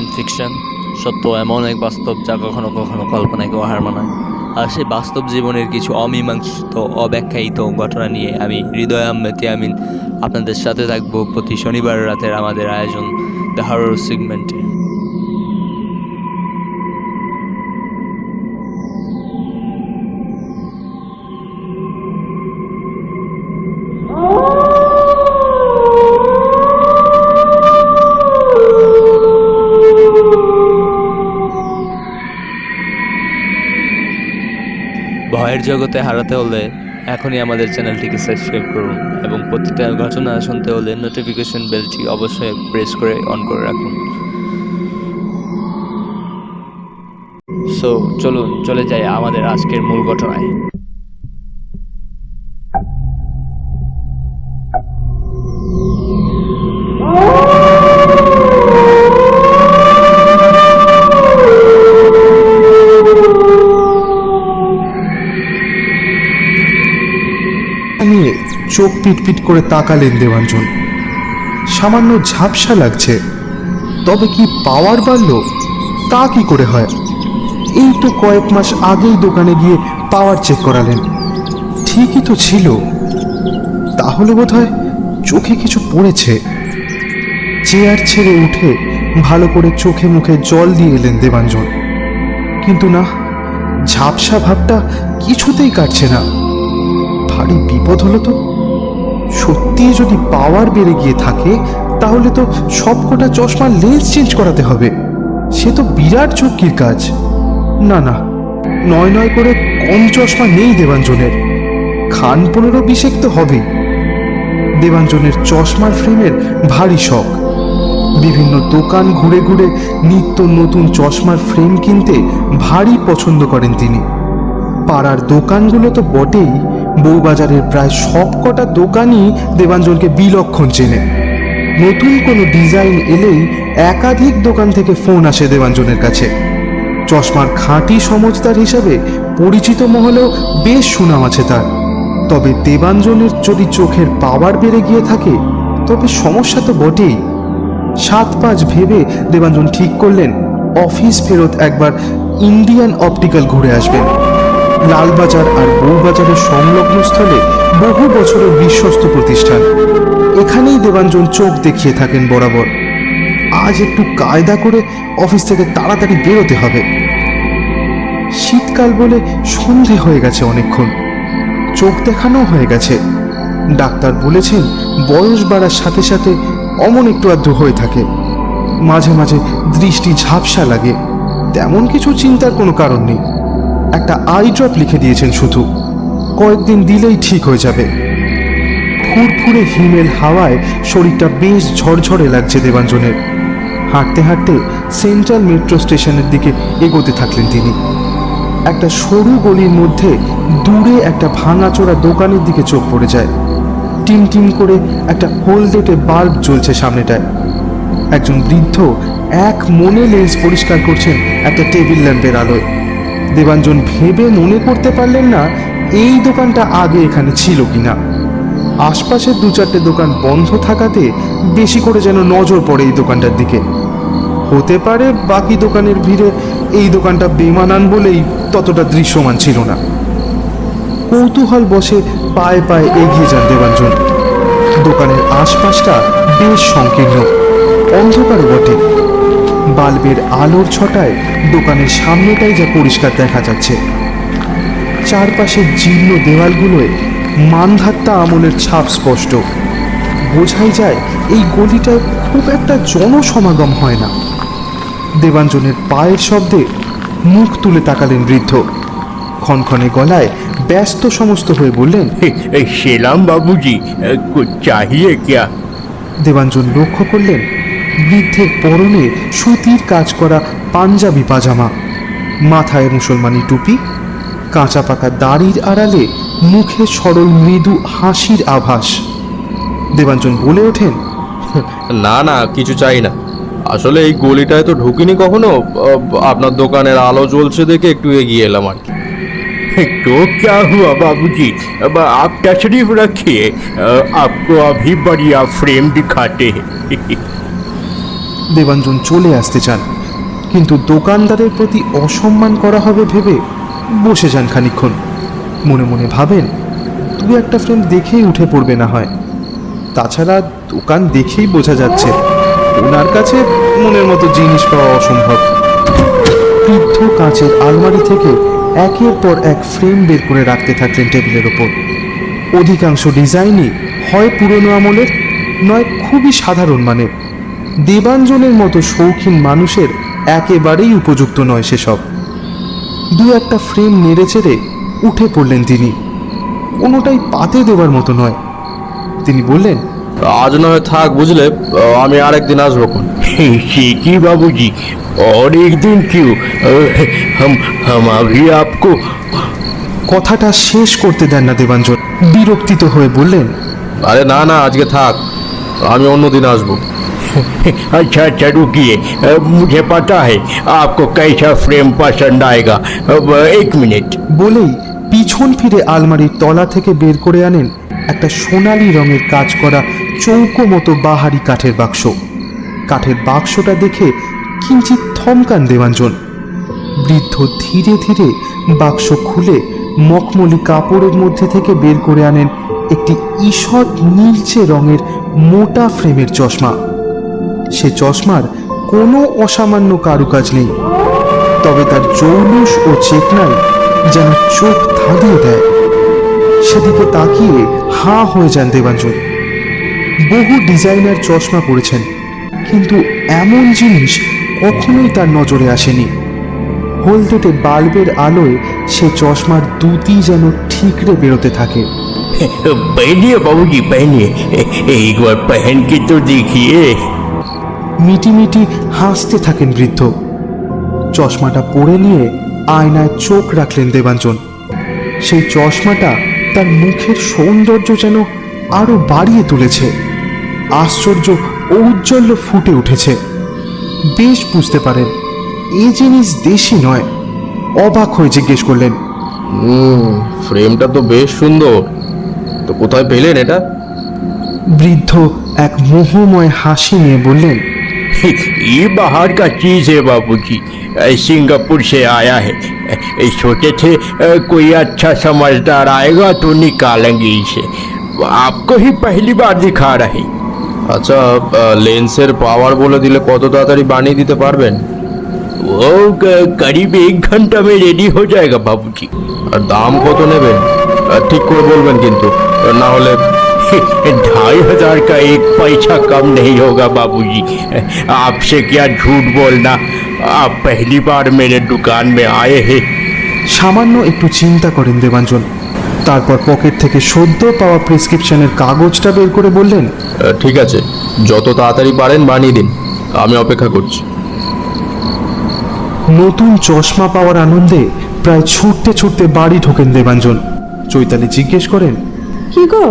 Science fiction, সত্য এমন এক বাস্তব যা কখনো কখনো কল্পনাকেও হার মানায়। আর সেই বাস্তব জীবনের কিছু অমীমাংসিত অব্যাখ্যায়িত ঘটনা নিয়ে আমি হৃদয় আহমেদ ইয়ামিন আপনাদের সাথে থাকবো প্রতি শনিবার রাতের আমাদের আয়োজন দ্য হরর সেগমেন্টে। ভয়ের জগতে হারাতে হলে এখনই আমাদের চ্যানেলটিকে সাবস্ক্রাইব করুন এবং প্রতিটা ঘটনা শুনতে হলে নোটিফিকেশন বেলটি অবশ্যই প্রেস করে অন করে রাখুন। সো চলুন চলে যাই আমাদের আজকের মূল ঘটনায়। নিয়ে চোখ পিটপিট করে তাকালেন দেবাঞ্জন। সামান্য ঝাপসা লাগছে, তবে কি পাওয়ার বাড়ল তা কি করে হয়? এই তো কয়েক মাস আগেই দোকানে গিয়ে পাওয়ার চেক করালেন, ঠিকই তো ছিল। তাহলে বোধহয় চোখে কিছু পড়েছে। চেয়ার ছেড়ে উঠে ভালো করে চোখে মুখে জল দিয়ে এলেন দেবাঞ্জন, কিন্তু না, ঝাপসা ভাবটা কিছুতেই কাটছে না। ভারী বিপদ হলো তো। সত্যি যদি পাওয়ার বেড়ে গিয়ে থাকে তাহলে তো সবকটা চশমার লেন্স চেঞ্জ করাতে হবে। সে তো বিরাট ঝক্কির কাজ। না না, নয় নয় করে কম চশমা নেই দেবাঞ্জনের। খান 15-20 তো হবেই। দেবাঞ্জনের চশমার ফ্রেমের ভারী শখ। বিভিন্ন দোকান ঘুরে ঘুরে নিত্য নতুন চশমার ফ্রেম কিনতে ভারী পছন্দ করেন তিনি। পাড়ার দোকানগুলো তো বটেই, বউবাজারের প্রায় সবকটা দোকানই দেবাঞ্জনকে বিলক্ষণ চেনে। নতুন কোনো ডিজাইন এলেই একাধিক দোকান থেকে ফোন আসে দেবাঞ্জনের কাছে। চশমার খাঁটি সমজদার হিসাবে পরিচিত মহলেও বেশ সুনাম আছে তার। তবে দেবাঞ্জনের যদি চোখের পাওয়ার বেড়ে গিয়ে থাকে তবে সমস্যা তো বটেই। 7-5 ভেবে দেবাঞ্জন ঠিক করলেন অফিস ফেরত একবার ইন্ডিয়ান অপটিক্যাল ঘুরে আসবেন। লালবাজার আর বউবাজারের সংলগ্ন স্থলে বহু বছরের বিশ্বস্ত প্রতিষ্ঠান। এখানেই দেবাঞ্জন চোখ দেখিয়ে থাকেন বরাবর। আজ একটু কায়দা করে অফিস থেকে তাড়াতাড়ি বেরোতে হবে। শীতকাল বলে সন্ধে হয়ে গেছে অনেকক্ষণ, চোখ দেখানো হয়ে গেছে। ডাক্তার বলেছেন বয়স বাড়ার সাথে সাথে অমন একটু আধটু হয়ে থাকে। মাঝে মাঝে দৃষ্টি ঝাপসা লাগে, তেমন কিছু চিন্তার কোনো কারণ নেই। একটা আই ড্রপ লিখে দিয়েছেন শুধু, কয়েকদিন দিলেই ঠিক হয়ে যাবে। ফুরফুরে হিমেল হাওয়ায় শরীরটা বেশ ঝরঝরে লাগছে দেবাঞ্জনের। হাঁটতে হাঁটতে সেন্ট্রাল মেট্রো স্টেশনের দিকে এগোতে থাকলেন তিনি। একটা সরু গলির মধ্যে দূরে একটা ভাঙাচোরা দোকানের দিকে চোখ পড়ে যায়। টিম টিম করে একটা হলদেটে বাল্ব জ্বলছে সামনেটায়। একজন বৃদ্ধ এক মনে লেন্স পরিষ্কার করছেন একটা টেবিল ল্যাম্পের আলোয়। দেবাঞ্জন ভেবে মনে করতে পারলেন না এই দোকানটা আগে এখানে ছিল কিনা। আশপাশের 2-4টে দোকান বন্ধ থাকাতে বেশি করে যেন নজর পড়ে এই দোকানটার দিকে। হতে পারে বাকি দোকানের ভিড়ে এই দোকানটা বেমানান বলেই ততটা দৃশ্যমান ছিল না। কৌতূহল বসে পায়ে পায়ে এগিয়ে যান দেবাঞ্জন। দোকানের আশপাশটা বেশ সংকীর্ণ, অন্ধকার বটে। বাল্বের আলোর ছটায় দোকানের সামনেটাই যা পরিষ্কার দেখা যাচ্ছে। চারপাশের জীর্ণ দেওয়ালগুলোয় মানধাত্তা আমলের ছাপ স্পষ্ট। বোঝাই যায় এই গলিটায় খুব একটা জনসমাগম হয় না। দেবাঞ্জনের পায়ের শব্দে মুখ তুলে তাকালেন বৃদ্ধ। ক্ষণক্ষণে গলায় ব্যস্ত সমস্ত হয়ে বললেন, সেলাম বাবুজি, চাহিয়ে क्या? দেবাঞ্জন লক্ষ্য করলেন বৃদ্ধের পরনে সুতির কাজ করা পাঞ্জাবি পাজামা, মাথায় মুসলমানি টুপি, কাঁচা পাকা দাড়ির আড়ালে মুখে সরল মৃদু হাসির আভাস। দেবাঞ্জন বলে ওঠেন, না না, কিছু চাই না। আসলে এই গলিটায় তো ঢুকিনি কখনো। আপনার দোকানের আলো জ্বলছে দেখে একটু এগিয়ে এলাম আর কি। तो क्या हुआ बाबूजी? अब आप तशरीफ रखिए, आपको अभी बढ़िया फ्रेम दिखाते हैं। দেবাঞ্জন চলে আসতে চান, কিন্তু দোকানদারের প্রতি অসম্মান করা হবে ভেবে বসে যান খানিকক্ষণ। মনে মনে ভাবেন দু একটা ফ্রেম দেখেই উঠে পড়বে না হয়। তাছাড়া দোকান দেখেই বোঝা যাচ্ছে ওনার কাছে মনের মতো জিনিস পাওয়া অসম্ভব। বৃদ্ধ কাঁচের আলমারি থেকে একের পর এক ফ্রেম বের করে রাখতে থাকলেন টেবিলের ওপর। অধিকাংশ ডিজাইনই হয় পুরনো আমলের, নয় খুবই সাধারণ মানের। দেবাঞ্জনের মতো শৌখিন মানুষের একেবারেই উপযুক্ত নয় সেসব। দু একটা ফ্রেম নেড়ে চেড়ে উঠে পড়লেন তিনি। কোনোটাই পাতে দেওয়ার মতো নয়। তিনি বললেন, আজ না হয় থাক, বুঝলে, আমি আরেকদিন আসবো কোন। সে কি বাবूजी, और एक दिन क्यों? हम अभी आपको। কথাটা শেষ করতে দেন না দেবাঞ্জন। বিরক্তিত হয়ে বললেন, আরে না না, আজকে থাক, আমি অন্যদিন আসবো। अच्छा अच्छा रुकिए, मुझे पता है आपको कैसा फ्रेम पसंद आएगा। अब एक मिनट। বলেই পিছন ফিরে আলমারির তলা থেকে বের করে আনেন একটা সোনালী রঙের কাজ করা চৌকো মতো বাহারি কাঠের বাক্স। কাঠের বাক্সটা দেখে কিঞ্চিত থমকান দেবাঞ্জন। বৃদ্ধ ধীরে ধীরে বাক্স খুলে মখমলি কাপড়ের মধ্যে থেকে বের করে আনেন একটি ঈষৎ নীলচে রঙের মোটা ফ্রেমের চশমা। সে চশমার কোনো অসামান্য কারুকাজ নেই, তবে তার জৌলুস ও চেতনায় যেন চোখ ধাঁধিয়ে দেয়। সেদিকে তাকিয়ে হাঁ হয়ে যান দেবাঞ্জন। বহু ডিজাইনার চশমা পরেছেন, কিন্তু এমন জিনিস কখনোই তার নজরে আসেনি। হলদেটে বাল্বের আলোয় সে চশমার দুটি যেন ঠিকরে বেরোতে থাকে। पहनिए बाबूजी, पहनिए, एक बार पहन के तो देखिए। মিটিমিটি হাসতে থাকেন বৃদ্ধ। চশমাটা পরে নিয়ে আয়নায় চোখ রাখলেন দেবাঞ্জন। সেই চশমাটা তার মুখের সৌন্দর্য যেন আরো বাড়িয়ে তুলেছে। আশ্চর্য ঔজ্জ্বল্য ফুটে উঠেছে। বেশ বুঝতে পারেন এ জিনিস দেশি নয়। অবাক হয়ে জিজ্ঞেস করলেন, ফ্রেমটা তো বেশ সুন্দর, তো কোথায় পেলেন এটা? বৃদ্ধ এক মোহময় হাসি নিয়ে বললেন, ये बाहर का चीज है बाबूजी, सिंगापुर से आया है। सोचे थे कोई अच्छा समझदार आएगा तो निकालेंगे इसे, आपको ही पहली बार दिखा रहे। আচ্ছা, লেন্সের পাওয়ার বলে দিলে কত তাড়াতাড়ি বানিয়ে দিতে পারবেন? वो करीब 1 घंटा में रेडी हो जाएगा बाबूजी। আর দাম কত নেবেন? ঠিক করে বলবেন কিন্তু, না হলে 2,500 का 1 पैसा कम नहीं होगा बाबूजी। आपसे क्या झूठ बोलना, आप पहली बार मेरे दुकान में आए हैं। সামান্য একটু চিন্তা করেন দেবাঞ্জন। তারপর পকেট থেকে সদ্য পাওয়া প্রেসক্রিপশনের কাগজটা বের করে বললেন, ঠিক আছে, যত তাড়াতাড়ি পারেন বানিয়ে দিন, আমি অপেক্ষা করছি। নতুন চশমা পাওয়ার আনন্দে প্রায় ছুটতে ছুটতে বাড়ি ঢোকেন দেবাঞ্জন। চৈতালি জিজ্ঞেস করেন, কি গো,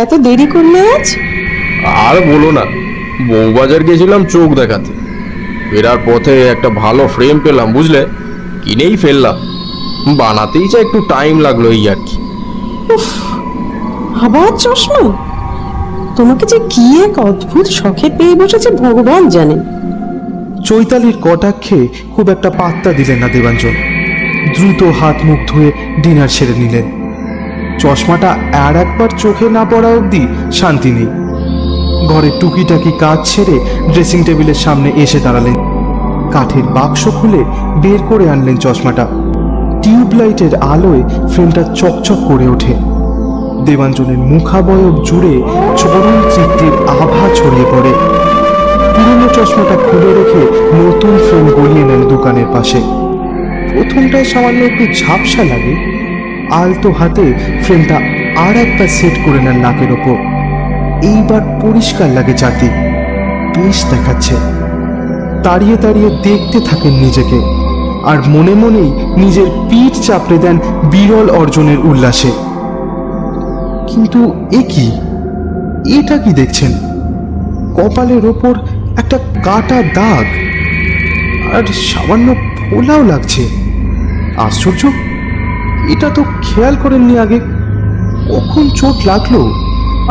এত দেরি করলে আজ? আর বলো না, বউবাজার গেছিলাম চোখ দেখাতে, ফেরার পথে একটা ভালো ফ্রেম পেলাম, বুঝলে, কিনেই ফেললাম। বানাতেই যা একটু টাইম লাগলো এই আর কি। আবার চশমা? তোমাকে যে কি এক অদ্ভুত শখে পেয়ে বসেছে ভগবান জানেন। চৈতালির কটাক্ষে খুব একটা পাত্তা দিলেন না দেবাঞ্জন। দ্রুত হাত মুখ ধুয়ে ডিনার সেরে নিলেন। চশমাটা আর একবার চোখে না পড়া অবধি শান্তি নেই। ঘরে টুকিটাকি কাজ ছেড়ে ড্রেসিং টেবিলের সামনে এসে দাঁড়ালেন। কাঠের বাক্স খুলে বের করে আনলেন চশমাটা। টিউবলাইটের আলোয় ফ্রেমটা চকচক করে ওঠে। দেবাঞ্জনের মুখাবয়ব জুড়ে চরম তৃপ্তির আভা ছড়িয়ে পড়ে। পুরনো চশমাটা খুলে রেখে নতুন ফ্রেম গলিয়ে নেন দোকানের পাশে। প্রথমটায় সামান্য একটু ঝাপসা লাগে। আলতো হাতে ফ্রেমটা আর একটা সেট করে নেন নাকের ওপর। এইবার পরিষ্কার লাগে চারদিক, বেশ দেখাচ্ছে। তাড়িয়ে তাড়িয়ে দেখতে থাকেন নিজেকে, আর মনে মনেই নিজের পিঠ চাপড়ে দেন বিরল অর্জনের উল্লাসে। কিন্তু এ কি, এটা কি দেখছেন? কপালের ওপর একটা কাটা দাগ, আর সামান্য ফোলাও লাগছে। আশ্চর্য, এটা তো খেয়াল করেননি আগে। কখন চোট লাগলো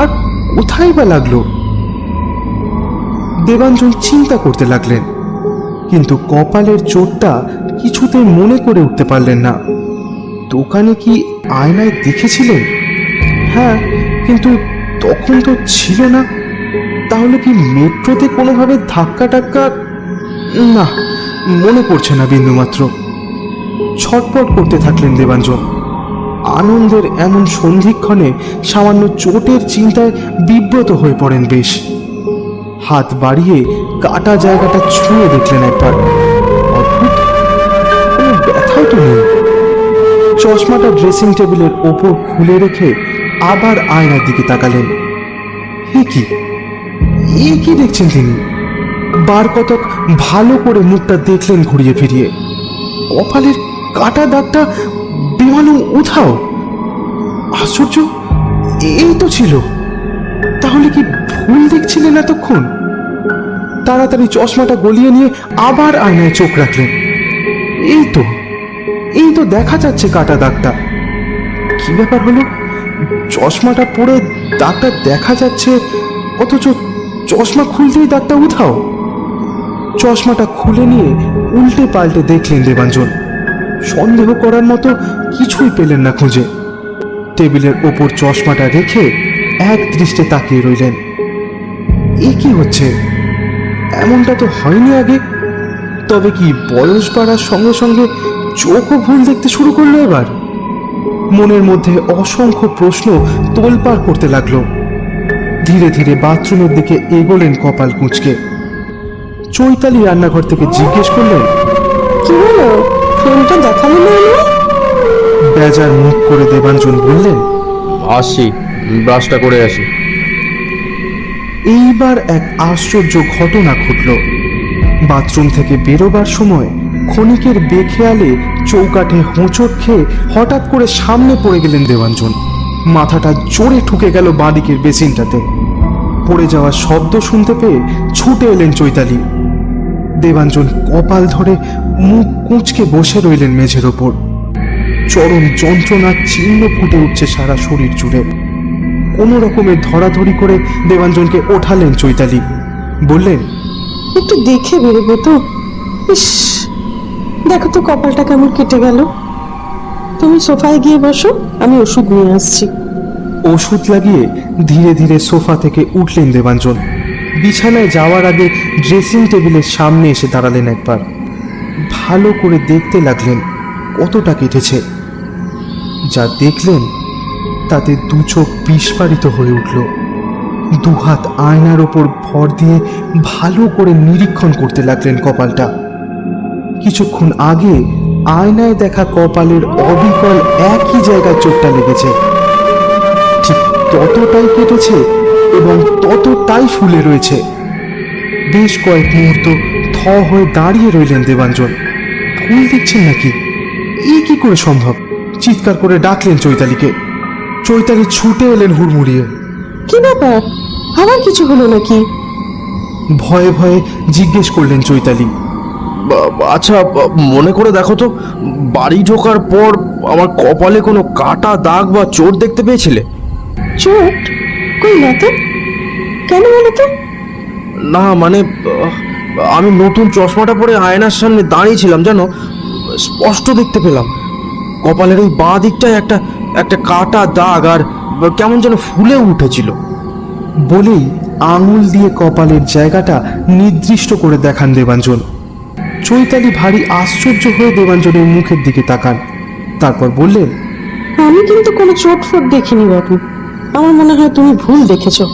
আর কোথায় বা লাগলো? দেবাঞ্জন চিন্তা করতে লাগলেন, কিন্তু কপালের চোটটা কিছুতেই মনে করে উঠতে পারলেন না। দোকানে কি আয়নায় দেখেছিলেন? হ্যাঁ, কিন্তু তখন তো ছিল না। তাহলে কি মেট্রোতে কোনোভাবে ধাক্কা টাক্কা? না, মনে পড়ছে না বিন্দুমাত্র। ছটপট করতে থাকলেন দেবাঞ্জন। আনন্দের এমন সন্ধিক্ষণে সামান্য চোটের চিন্তায় বিব্রত হয়ে পড়েন বেশ। হাত বাড়িয়ে কাটা জায়গাটা ছুঁয়ে দেখলেন একবার। অদ্ভুত, কোনো ব্যথাও তো নেই। চশমাটা ড্রেসিং টেবিলের ওপর খুলে রেখে আবার আয়নার দিকে তাকালেন। এ কি দেখছেন তিনি? বার কতক ভালো করে মুখটা দেখলেন ঘুরিয়ে ফিরিয়ে। কপালের কাটা দাগটা বেমালুম উধাও। আশ্চর্য, এই তো ছিল। তাহলে কি ভুল দেখছিলেন এতক্ষণ? তাড়াতাড়ি চশমাটা গলিয়ে নিয়ে আবার আয়নায় চোখ রাখলেন। এই তো দেখা যাচ্ছে কাটা দাগটা। কি ব্যাপার হলো? চশমাটা পরে দাগটা দেখা যাচ্ছে, অথচ চশমা খুলতেই দাগটা উধাও। চশমাটা খুলে নিয়ে উল্টে পাল্টে দেখলেন দেবাঞ্জন। সন্দেহ করার মতো কিছুই পেলেন না খুঁজে। টেবিলের ওপর চশমাটা রেখে এক দৃষ্টে তাকিয়ে রইলেন। এ কি হচ্ছে? এমনটা তো হয়নি আগে। তবে কি বয়স বাড়ার সঙ্গে সঙ্গে চোখও ভুল দেখতে শুরু করলো এবার? মনের মধ্যে অসংখ্য প্রশ্ন তোলপাড় করতে লাগলো। ধীরে ধীরে বাথরুমের দিকে এগোলেন কপাল কুঁচকে। চৈতালি রান্নাঘর থেকে জিজ্ঞেস করলেন, কি হলো, ফোনটা দেখালে না আমায়? বেজার মুখ করে দেবাঞ্জন বললেন, আসছি, ব্রাশটা করে আসি। এইবার এক আশ্চর্য ঘটনা ঘটল। বাথরুম থেকে বেরোবার সময় ক্ষণিকের বেখেয়ালে চৌকাঠে হোঁচট খেয়ে হঠাৎ করে সামনে পড়ে গেলেন দেবাঞ্জন। মাথাটা জোরে ঠুকে গেল বাঁদিকের বেসিনটাতে। পড়ে যাওয়ার শব্দ শুনতে পেয়ে ছুটে এলেন চৈতালি। দেবাঞ্জন কপাল ধরে মুখ কুঁচকে বসে রইলেন মেঝের ওপর। চরম যন্ত্রণার চিহ্ন ফুটে উঠছে সারা শরীর জুড়ে। কোনো রকমের ধরাধরি করে দেবাঞ্জনকে ওঠালেন চৈতালি। বললেন, একটু দেখে বেরোবো তো। ইস, দেখো তো কপালটা কেমন কেটে গেল। তুমি সোফায় গিয়ে বসো, আমি ওষুধ নিয়ে আসছি। ওষুধ লাগিয়ে ধীরে ধীরে সোফা থেকে উঠলেন দেবাঞ্জন। বিছানায় যাওয়ার আগে ড্রেসিং টেবিলের সামনে এসে দাঁড়ালেন একবার। ভালো করে দেখতে লাগলেন কতটা কেটেছে। যা দেখলেন তাতে দু চোখ বিস্ফারিত হয়ে উঠল। দুহাত আয়নার ওপর ভর দিয়ে ভালো করে নিরীক্ষণ করতে লাগলেন কপালটা। কিছুক্ষণ আগে আয়নায় দেখা কপালের অবিকল একই জায়গায় চোটটা লেগেছে। ঠিক ততটাই কেটেছে এবং ততটাই ফুলে রয়েছে। বেশ কয়েক মুহূর্ত থ হয়ে দাঁড়িয়ে রইলেন দেবাঞ্জন। ভুল দেখছেন নাকি? কি করে সম্ভব? চিৎকার করে ডাকলেন চৈতালিকে। চৈতালি ছুটে এলেন হুড়মুড়িয়ে। কি ব্যাপার, আবার কিছু হলো নাকি? ভয়ে ভয়ে জিজ্ঞেস করলেন চৈতালি। আচ্ছা, মনে করে দেখো তো, বাড়ি ঢোকার পর আমার কপালে কোনো কাটা দাগ বা চোট দেখতে পেয়েছিলে? চোট? কই না তো। কেন বলো তো? না মানে, আমি নতুন চশমাটা পরে আয়নার সামনে দাঁড়িয়েছিলাম, জানো, স্পষ্ট দেখতে পেলাম কপালের ওই বাঁ দিকটায় একটা একটা কাটা দাগ, আর কেমন যেন ফুলে উঠেছিল। বলেই আঙুল দিয়ে কপালের জায়গাটা নির্দিষ্ট করে দেখান দেবাঞ্জন। চৈতালি ভারী আশ্চর্য হয়ে দেবাঞ্জনের মুখের দিকে তাকান। তারপর বললেন, আমি কিন্তু কোনো চোট ফোট দেখিনি বাবু। আমার মনে হয় তুমি ভুল দেখেছো।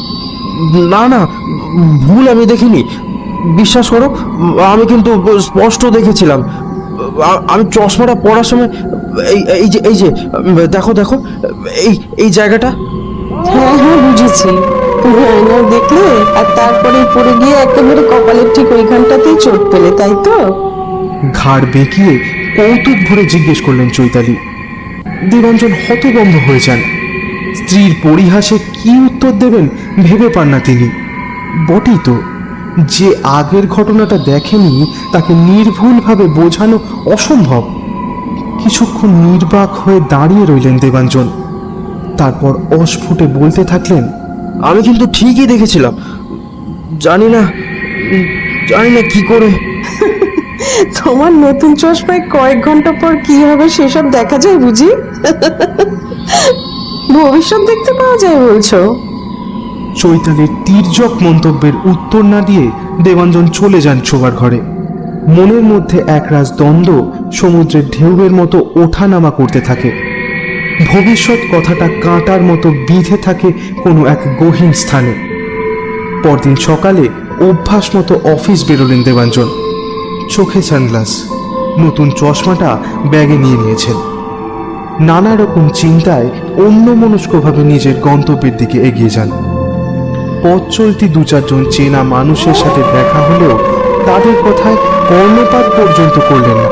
না না, ভুল আমি দেখিনি, বিশ্বাস করো, আমি কিন্তু স্পষ্ট দেখেছিলাম। আমি চশমাটা পরার সময় এই যে দেখো দেখো, এই জায়গাটা। হ্যাঁ হ্যাঁ, বুঝেছি। তুমি আয়নায় দেখলে আর তারপরে পড়ে গিয়ে একেবারে কপালের ঠিক ওইখানটাতেই চোট পেলে, তাই তো? ঘাড় বেঁকিয়ে কৌতুক ভরে জিজ্ঞেস করলেন চৈতালি। দেবাঞ্জন হতভম্ব হয়ে যান। স্ত্রীর পরিহাসে কি উত্তর দেবেন ভেবে পান না তিনি। বটেই তো, যে আগের ঘটনাটা দেখেনি তাকে নির্ভুলভাবে বোঝানো অসম্ভব। কিছুক্ষণ নির্বাক হয়ে দাঁড়িয়ে রইলেন দেবাঞ্জন। তারপর অস্ফুটে বলতে থাকলেন, আমি কিন্তু ঠিকই দেখেছিলাম। জানি না জানি না কি করে। তোমার নতুন চশমায় কয়েক ঘন্টা পর কি হবে সেসব দেখা যায় বুঝি? ভবিষ্যৎ দেখতে পাওয়া যায় বলছো? চৈতালির তীর্যক মন্তব্যের উত্তর না দিয়ে দেবাঞ্জন চলে যান শোবার ঘরে। মনের মধ্যে একরাশ দ্বন্দ্ব সমুদ্রের ঢেউয়ের মতো ওঠানামা করতে থাকে। ভবিষ্যৎ কথাটা কাঁটার মতো বিঁধে থাকে কোনো এক গহীন স্থানে। পরদিন সকালে অভ্যাস মতো অফিস বেরোলেন দেবাঞ্জন। চোখে সানগ্লাস, নতুন চশমাটা ব্যাগে নিয়ে নিয়েছেন। নানা রকম চিন্তায় অন্যমনস্কভাবে নিজের গন্তব্যের দিকে এগিয়ে যান। পথ চলতি দু চারজন চেনা মানুষের সাথে দেখা হলেও তাদের কথায় কর্ণপাত পর্যন্ত করলেন না।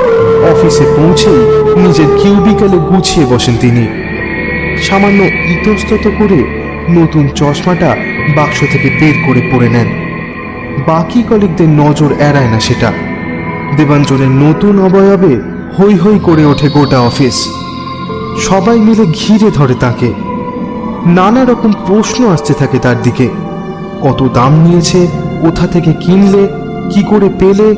অফিসে পৌঁছেই নিজের কিউবিকালে গুছিয়ে বসেন তিনি। সামান্য ইতস্তত করে নতুন চশমাটা বাক্স থেকে বের করে পরে নেন। বাকি কলিগদের নজর এড়ায় না সেটা। দেবাঞ্জনের নতুন অবয়বে হৈ হৈ করে ওঠে গোটা অফিস। সবাই মিলে ঘিরে ধরে তাকে। নানা রকম প্রশ্ন আসতে থাকে তার দিকে। কত দাম নিয়েছে, কোথা থেকে কিনলে, কি করে পেলে,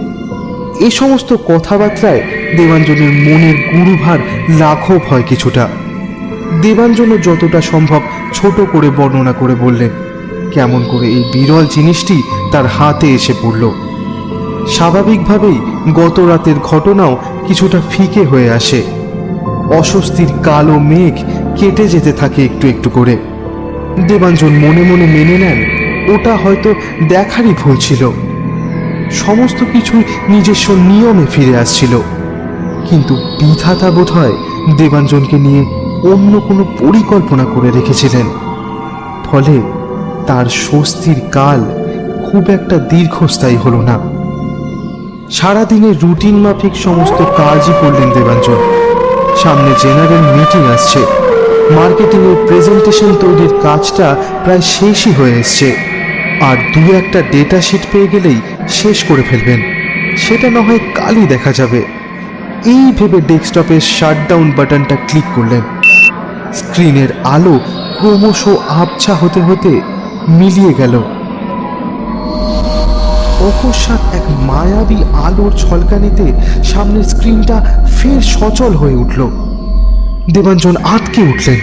এ সমস্ত কথাবার্তায় দেবাঞ্জনের মনের গুরুভার লাঘব হয় কিছুটা। দেবাঞ্জনও যতটা সম্ভব ছোট করে বর্ণনা করে বললেন কেমন করে এই বিরল জিনিসটি তার হাতে এসে পড়ল। স্বাভাবিকভাবেই গত রাতের ঘটনাও কিছুটা ফিকে হয়ে আসে। অস্বস্তির কালো মেঘ কেটে যেতে থাকে একটু একটু করে। দেবাঞ্জন মনে মনে মেনে নেন ওটা হয়তো দেখারই ভুল ছিল। সমস্ত কিছুই নিজস্ব নিয়মে ফিরে আসছিল। কিন্তু বিধাতা বোধ হয় দেবাঞ্জনকে নিয়ে অন্য কোনো পরিকল্পনা করে রেখেছিলেন। ফলে তার স্বস্তির কাল খুব একটা দীর্ঘস্থায়ী হলো না। সারাদিনের রুটিন মাফিক সমস্ত কাজই করলেন দেবাঞ্জন। সামনে জেনারেল মিটিং আসছে। মার্কেটিংয়ের প্রেজেন্টেশন তৈরির কাজটা প্রায় শেষই হয়ে এসছে। আর দু একটা ডেটা শিট পেয়ে গেলেই শেষ করে ফেলবেন। সেটা না হয় কালই দেখা যাবে। এই ভেবে ডেস্কটপের শাটডাউন বাটনটা ক্লিক করলেন। স্ক্রিনের আলো ক্রমশ আবছা হতে হতে মিলিয়ে গেল। অকস্মাৎ এক মায়াবী আলোর ঝলকানিতে সামনের স্ক্রিনটা ফের সচল হয়ে উঠল। দেবাঞ্জন আটকে উঠলেন।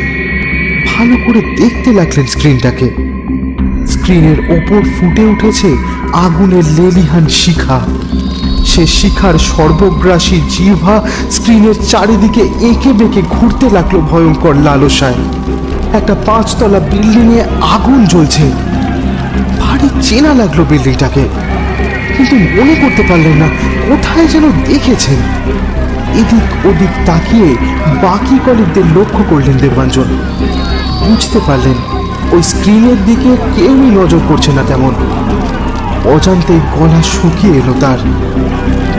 ভালো করে দেখতে লাগলেন স্ক্রিনটাকে। স্ক্রিনের ওপর ফুটে উঠেছে আগুনের লেলিহান শিখা। সে শিখার সর্বগ্রাসী জিহ্বা স্ক্রিনের চারিদিকে এঁকে বেঁকে ঘুরতে লাগলো ভয়ঙ্কর লালসায়। একটা 5 তলা বিল্ডিংয়ে আগুন জ্বলছে। ভারী চেনা লাগলো বিল্ডিংটাকে, কিন্তু মনে করতে পারলেন না কোথায় যেন দেখেছেন। এদিক ওদিক তাকিয়ে বাকি কলিগদের লক্ষ্য করলেন দেবাঞ্জন। বুঝতে পারলেন ওই স্ক্রিনের দিকে কেউই নজর করছে না তেমন। অজান্তে গলা শুকিয়ে এলো তার।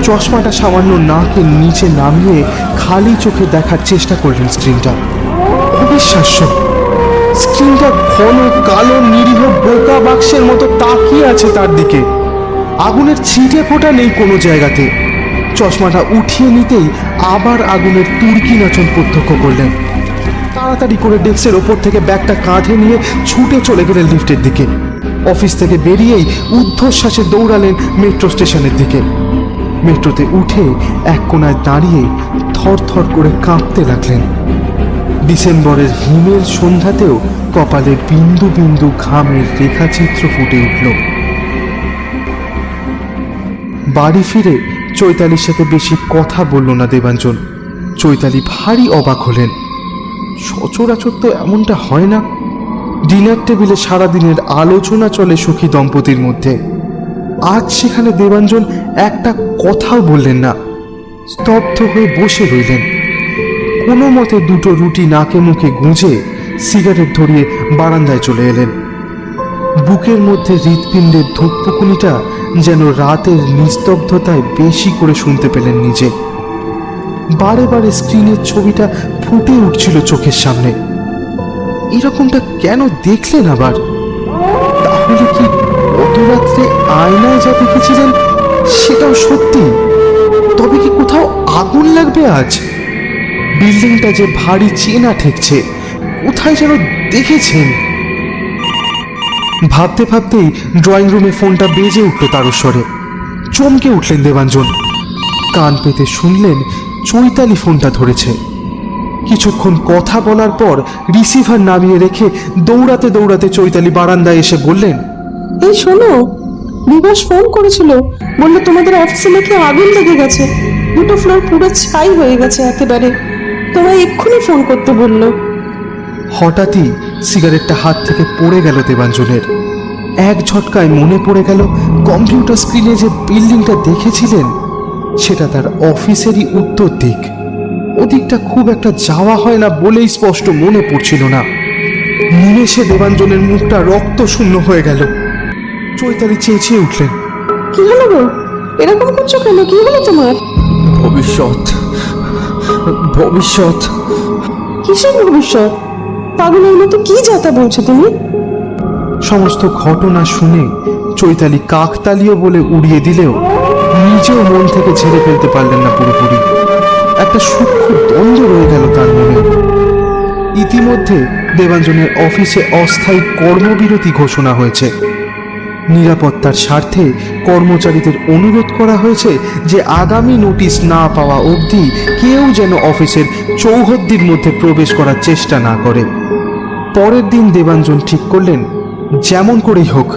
চশমাটা সামান্য নাকের নিচে নামিয়ে খালি চোখে দেখার চেষ্টা করলেন স্ক্রিনটা। অবিশ্বাস্য, স্ক্রিনটা ঘন কালো নিরীহ বোকা বাক্সের মতো তাকিয়ে আছে তার দিকে। আগুনের ছিটে ফোঁটা নেই কোনো জায়গাতে। চশমাটা উঠিয়ে নিতেই আবার আগুনের তুর্কি নাচন প্রত্যক্ষ করলেন। তাড়াতাড়ি করে ডেস্কের ওপর থেকে ব্যাগটা কাঁধে নিয়ে ছুটে চলে গেলেন লিফটের দিকে। অফিস থেকে বেরিয়েই ঊর্ধ্বশ্বাসে দৌড়ালেন মেট্রো স্টেশনের দিকে। মেট্রোতে উঠে এক কোনায় দাঁড়িয়ে থরথর করে কাঁপতে লাগলেন। ডিসেম্বরের হিমেল সন্ধ্যাতেও কপালে বিন্দু বিন্দু ঘামের রেখাচিত্র ফুটে উঠল। বাড়ি ফিরে চৈতালির সাথে বেশি কথা বলল না দেবাঞ্জন। চৈতালি ভারী অবাক হলেন। সচরাচর তো এমনটা হয় না। ডিনার টেবিলে সারাদিনের আলোচনা চলে সুখী দম্পতির মধ্যে। আজ সেখানে দেবাঞ্জন একটা কথাও বললেন না। স্তব্ধ হয়ে বসে রইলেন। কোনো মতে দুটো রুটি নাকে মুখে গুঁজে সিগারেট ধরিয়ে বারান্দায় চলে এলেন। বুকের মধ্যে হৃৎপিণ্ডের ধূপপুকুনিটা যেন রাতের নিস্তব্ধতায় বেশি করে শুনতে পেলেন নিজে। বারে বারে স্ক্রিনের ছবিটা ফুটে উঠছিল চোখের সামনে। এরকমটা কেন দেখলেন আবার? তাহলে কি গত রাত্রে আয়নায় যা দেখেছিলেন সেটাও সত্যি? তবে কি কোথাও আগুন লাগবে আজ? বিল্ডিংটা যে ভারী চেনা ঠেকছে, কোথায় যেন দেখেছেন। ভাবতে ভাবতেই ড্রয়িং রুমে ফোনটা বেজে উঠল তারস্বরে। চমকে উঠলেন দেবাঞ্জন। কান পেতে শুনলেন চৈতালি ফোনটা ধরেছে। কিছুক্ষণ কথা বলার পর রিসিভার নামিয়ে রেখে দৌড়াতে দৌড়াতে চৈতালি বারান্দায় এসে বললেন, এই শোনো, বিভাস ফোন করেছিল, বললো তোমাদের অফিসে নাকি আগুন লেগে গেছে, 2টো ফ্লোর পুরো ছাই হয়ে গেছে একেবারে, তোমায় এক্ষুনি ফোন করতে বললো। হঠাৎই সিগারেটটা হাত থেকে পড়ে গেল দেবাঞ্জনের। এক ঝটকায় মনে পড়ে গেল কম্পিউটার স্ক্রিনে যে বিল্ডিংটা দেখেছিলেন সেটা তার অফিসেরই উত্তর দিক। ওদিকটা খুব একটা যাওয়া হয় না বলেই স্পষ্ট মনে পড়ছিল না। নিমেষে দেবাঞ্জনের মুখটা রক্ত শূন্য হয়ে গেল। চৈতালি চেঁচিয়ে উঠলেন, কি হলো গো, এরকম করছো কেন? কি হলো তোমার? ভবিষ্যৎ, ভবিষ্যৎ। কিসের ভবিষ্যৎ? পাগলের মতো কি যাতা বলছো তুমি? সমস্ত ঘটনা শুনে চৈতালি কাকতালীয় বলে উড়িয়ে দিলেও নিজেও মন থেকে ঝেড়ে ফেলতে পারলেন না পুরোপুরি। একটা সূক্ষ্ম দ্বন্দ্ব রয়ে গেল তার মনে। ইতিমধ্যে দেবাঞ্জনের অফিসে অস্থায়ী কর্মবিরতি ঘোষণা হয়েছে। নিরাপত্তার স্বার্থে কর্মচারীদের অনুরোধ করা হয়েছে যে আগামী নোটিশ না পাওয়া অবধি কেউ যেন অফিসের চৌহদ্দির মধ্যে প্রবেশ করার চেষ্টা না করে। পরের দিন দেবাঞ্জন ঠিক করলেন যেমন করেই হোক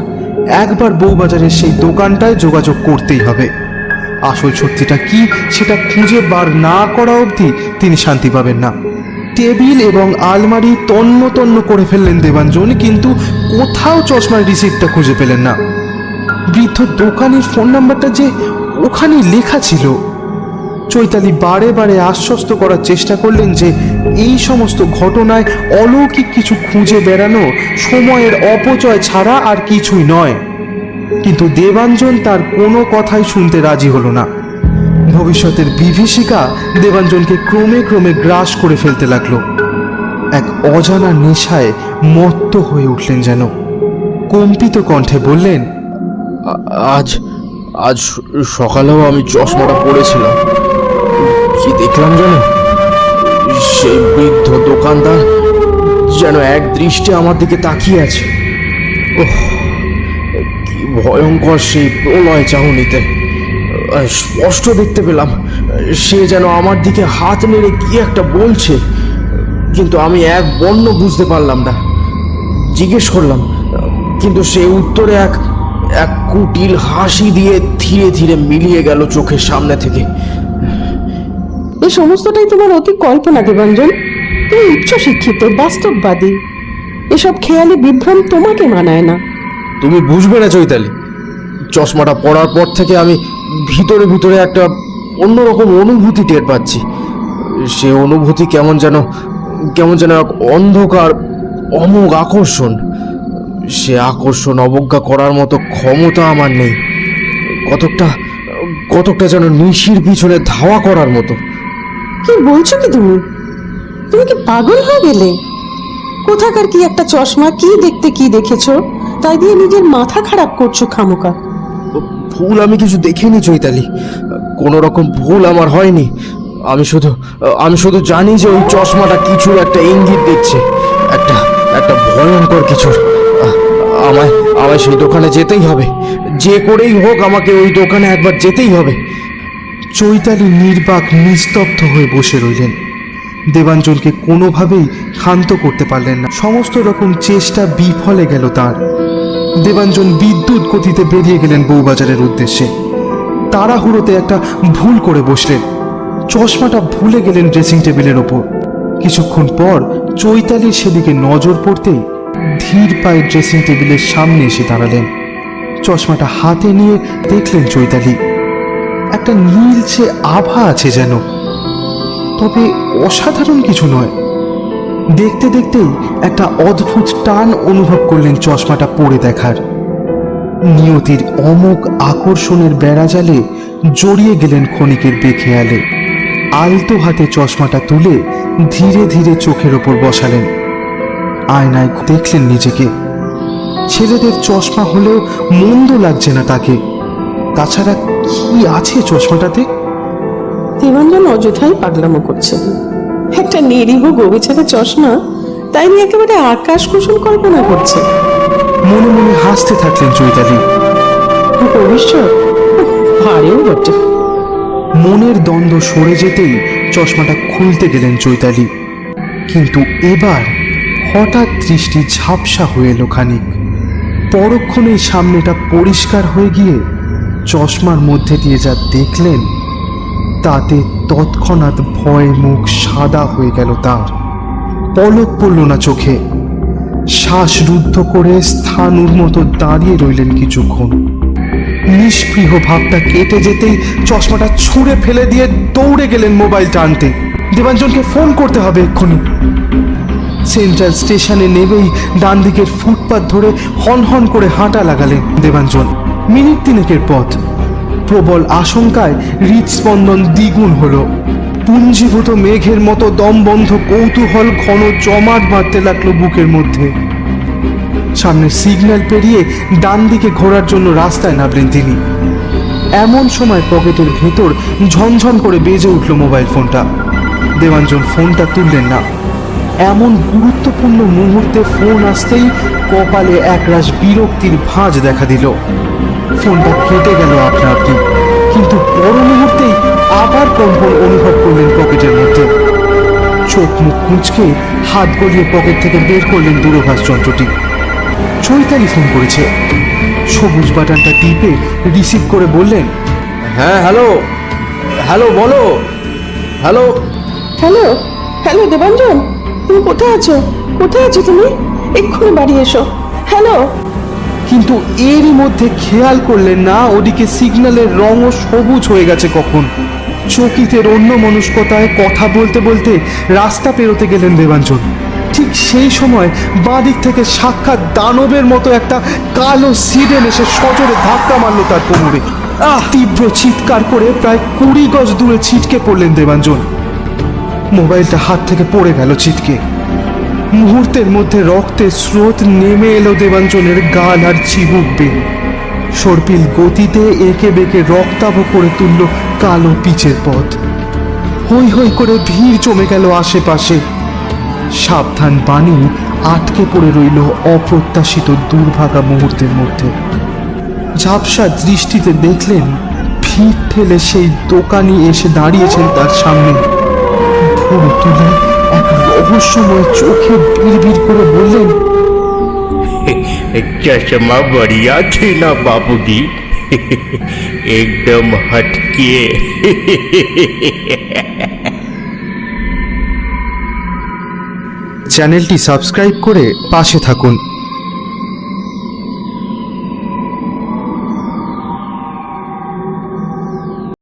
একবার বউবাজারের সেই দোকানটায় যোগাযোগ করতেই হবে। আসল সত্যিটা কি সেটা খুঁজে বার না করা অবধি তিনি শান্তি পাবেন না। টেবিল এবং আলমারি তন্ন তন্ন করে ফেললেন দেবাঞ্জন, কিন্তু কোথাও চশমার রিসিপ্টটা খুঁজে পেলেন না। বৃদ্ধ দোকানের ফোন নাম্বারটা যে ওখানেই লেখা ছিল। চৈতালি বারে বারে আশ্বস্ত করার চেষ্টা করলেন যে এই সমস্ত ঘটনায় অলৌকিক কিছু খুঁজে বেড়ানো সময়ের অপচয় ছাড়া আর কিছুই নয়, কিন্তু দেবাঞ্জন তার কোনো কথাই শুনতে রাজি হলো না। ভবিষ্যতের বিভীষিকা দেবাঞ্জনকে ক্রমে ক্রমে গ্রাস করে ফেলতে লাগলো। এক অজানা নেশায় মত্ত হয়ে উঠলেন যেন। কম্পিত কণ্ঠে বললেন, আজ আজ সকালেও আমি চশমাটা পরেছিলাম। কি দেখলাম জানো? সেই বৃদ্ধ দোকানদার যেন এক দৃষ্টে আমার দিকে তাকিয়ে আছে। ওহ, কি ভয়ঙ্কর সেই প্রলয় চাহনিতে! স্পষ্ট দেখতে পেলাম সে যেন আমার দিকে হাত নেড়ে কি একটা বলছে, কিন্তু আমি এক বর্ণ বুঝতে পারলাম না। জিজ্ঞেস করলাম, কিন্তু সে উত্তরে এক এক কুটিল হাসি দিয়ে ধীরে ধীরে মিলিয়ে গেল চোখের সামনে থেকে। এই সমস্তটাই তোমার অতি কল্পনা দেবাঞ্জন। তুমি উচ্চ শিক্ষিত, বাস্তববাদী। এসব খেয়ালি বিভ্রম তোমাকে মানায় না। তুমি বুঝবে না চৈতালি, চশমাটা পরার পর থেকে আমি ভিতরে ভিতরে একটা অন্যরকম অনুভূতি টের পাচ্ছি। সে অনুভূতি কেমন যেন এক অন্ধকার অমোঘ আকর্ষণ। সে আকর্ষণ অবজ্ঞা করার মতো ক্ষমতা আমার নেই। কতকটা যেন নিশির পিছনে ধাওয়া করার মতো। কি বলছো কি তুমি? তুমি কি পাগল হয়ে গেলে? কোথাকার কি একটা চশমা, কি দেখতে কি দেখেছো, তাই দিয়ে নিজের মাথা খারাপ করছো খামোকা। ভুল আমি কিছু দেখিনি চৈতালি, কোনো রকম ভুল আমার হয়নি। আমি শুধু জানি যে ওই চশমাটা কিছুর একটা ইঙ্গিত দিচ্ছে, একটা ভয়ঙ্কর কিছুর। আমায় সেই দোকানে যেতেই হবে, যে করেই হোক আমাকে ওই দোকানে একবার যেতেই হবে। চৈতালি নির্বাক নিস্তব্ধ হয়ে বসে রইলেন। দেবাঞ্জনকে কোনোভাবেই ক্ষান্ত করতে পারলেন না। সমস্ত রকম চেষ্টা বিফলে গেল তার। দেবাঞ্জন বিদ্যুৎ গতিতে বেরিয়ে গেলেন বউবাজারের উদ্দেশ্যে। তাড়াহুড়োতে একটা ভুল করে বসলেন। চশমাটা ভুলে গেলেন ড্রেসিং টেবিলের ওপর। কিছুক্ষণ পর চৈতালির সেদিকে নজর পড়তেই ধীর পায়ে ড্রেসিং টেবিলের সামনে এসে দাঁড়ালেন। চশমাটা হাতে নিয়ে দেখলেন চৈতালি। একটা নীলচে আভা আছে যেন, তবে অসাধারণ কিছু নয়। দেখতে দেখতেই একটা অদ্ভুত টান অনুভব করলেন চশমাটা পরে দেখার। নিয়তির অমোঘ আকর্ষণের বেড়াজালে জড়িয়ে গেলেন ক্ষণিকের বেখেয়ালে। আলতো হাতে চশমাটা তুলে ধীরে ধীরে চোখের ওপর বসালেন। আয়নায় দেখলেন নিজেকে। ছেলেদের চশমা হলেও মন্দ লাগছে না তাকে। তাছাড়া কি আছে চশমাটাতে? দেবাঞ্জন অযথাই পাগলামো করছে। একটা নিরীহ গোবেচারা চশমা, তাই নিয়ে একেবারে আকাশ কুসুম কল্পনা করছে। মনে মনে হাসতে থাকলেন চৈতালি। ভবিষ্যৎ ভারেও বটে। মনের দ্বন্দ্ব সরে যেতেই চশমাটা খুলতে গেলেন চৈতালি, কিন্তু এবার হঠাৎ দৃষ্টি ঝাপসা হয়ে এলো খানিক। পরক্ষণেই সামনেটা পরিষ্কার হয়ে গিয়ে চশমার মধ্যে দিয়ে যা দেখলেন তাতে তৎক্ষণাৎ ভয়ে মুখ সাদা হয়ে গেল তার। পলক পড়ল না চোখে, শ্বাসরুদ্ধ করে স্থাণুর মতো দাঁড়িয়ে রইলেন কিছুক্ষণ। নিষ্পৃহ ভাবটা কেটে যেতেই চশমাটা ছুঁড়ে ফেলে দিয়ে দৌড়ে গেলেন মোবাইলটা আনতে। দেবাঞ্জনকে ফোন করতে হবে এক্ষুনি। সেন্ট্রাল স্টেশনে নেমেই ডান দিকের ফুটপাত ধরে হনহন করে হাঁটা লাগালেন দেবাঞ্জন। মিনিট তিনেকের পথ। প্রবল আশঙ্কায় হৃদস্পন্দন দ্বিগুণ হলো। পুঞ্জীভূত মেঘের মতো দমবন্ধ কৌতূহল ঘন জমাট বাঁধতে লাগলো বুকের মধ্যে। সামনে সিগন্যাল পেরিয়ে ডান দিকে ঘোরার জন্য রাস্তায় নামলেন তিনি। এমন সময় পকেটের ভেতর ঝনঝন করে বেজে উঠল মোবাইল ফোনটা। দেবাঞ্জন ফোনটা তুললেন না। এমন গুরুত্বপূর্ণ মুহূর্তে ফোন আসতেই কপালে একরাশ বিরক্তির ভাঁজ দেখা দিল। ফোনটা কেটে গেল আপনা আপনি, কিন্তু পর মুহূর্তেই আবার কম্পন অনুভব করলেন পকেটের মধ্যে। চোখ মুখ কুঁচকে হাত গলিয়ে পকেট থেকে বের করলেন দূরভাষ যন্ত্রটি। চৈতালি ফোন করেছে। সবুজ বাটনটা টিপে রিসিভ করে বললেন, হ্যাঁ হ্যালো, হ্যালো বলো, হ্যালো। হ্যালো হ্যালো দেবাঞ্জন, তুমি কোথায় আছো? কোথায় আছো তুমি? এক্ষুনি বাড়ি এসো। হ্যালো। কিন্তু এরই মধ্যে খেয়াল করলেন না ওদিকে সিগন্যালের রঙও সবুজ হয়ে গেছে কখন। চকিতের অন্য মনস্কতায় কথা বলতে বলতে রাস্তা পেরোতে গেলেন দেবাঞ্জন। ঠিক সেই সময় বাঁদিক থেকে সাক্ষাৎ দানবের মতো একটা কালো সিডেন এসে সজোরে ধাক্কা মারল তার কোমরে। তীব্র চিৎকার করে প্রায় 20 গজ দূরে ছিটকে পড়লেন দেবাঞ্জন। মোবাইলটা হাত থেকে পড়ে গেল ছিটকে। মুহূর্তের মধ্যে রক্তের স্রোত নেমে এলো দেবাঞ্জনের গাল আর চিবুক বেয়ে। সর্পিল গতিতে এঁকে বেঁকে রক্তাভ করে তুলল কালো পিচের পথ। হই হই করে ভিড় জমে গেল আশেপাশে। সাবধান বাণী আটকে পড়ে রইল অপ্রত্যাশিত দুর্ভাগা মুহূর্তের মধ্যে। ঝাপসা দৃষ্টিতে দেখলেন ভিড় ঠেলে সেই দোকানি এসে দাঁড়িয়েছেন তার সামনে। ভুরু তুলে এক রহস্যময় চোখে বিড়বিড় করে বললেন, चश्मा बढ़िया थी ना बाबूजी। एकदम हटके। চ্যানেলটি সাবস্ক্রাইব করে পাশে থাকুন।